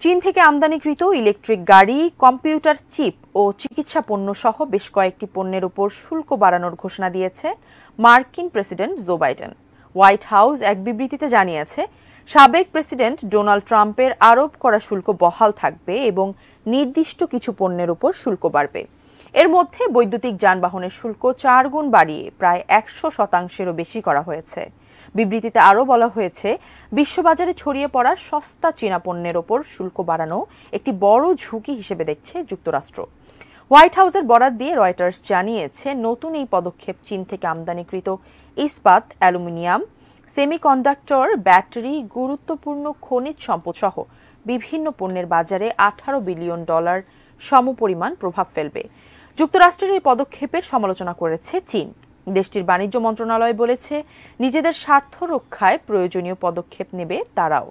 চীন থেকে আমদানিকৃত ইলেকট্রিক গাড়ি, কম্পিউটার চিপ ও চিকিৎসা পণ্য সহ বেশ কয়েকটি পণ্যের উপর শুল্ক বাড়ানোর ঘোষণা দিয়েছে মার্কিন president Joe Biden. White House এক বিবৃতিতে জানিয়েছে, সাবেক প্রেসিডেন্ট ডোনাল্ড ট্রাম্পের আরোপ করা শুল্ক বহাল থাকবে এবং নির্দিষ্ট কিছু পণ্যের উপর শুল্ক বাড়বে। এর মধ্যে বৈদ্যুতিক যানবাহনের শুল্ক 4 গুণ বাড়িয়ে প্রায় 100%-এরও বেশি করা হয়েছে। বিবৃতিতে আরও বলা হয়েছে, বিশ্ববাজারে ছড়িয়ে পড়া সস্তা চীনা পণ্যের ওপর শুল্ক বাড়ানো একটি বড় ঝুঁকি হিসেবে দেখছে যুক্তরাষ্ট্র। হোয়াইট হাউসের বরাত দিয়ে রয়টার্স জানিয়েছে, নতুন এই পদক্ষেপ চীন থেকে আমদানিকৃত ইস্পাত, অ্যালুমিনিয়াম, সেমিকন্ডাক্টর, ব্যাটারি, গুরুত্বপূর্ণ খনিজ সম্পদ সহ বিভিন্ন পণ্যের বাজারে $18 বিলিয়ন সমপরিমাণ প্রভাব ফেলবে। যুক্তরাষ্ট্রের এই পদক্ষেপের সমালোচনা করেছে চীন। দেশটির বাণিজ্য মন্ত্রণালয় বলেছে, নিজেদের স্বার্থ রক্ষায় প্রয়োজনীয় পদক্ষেপ নেবে তারাও।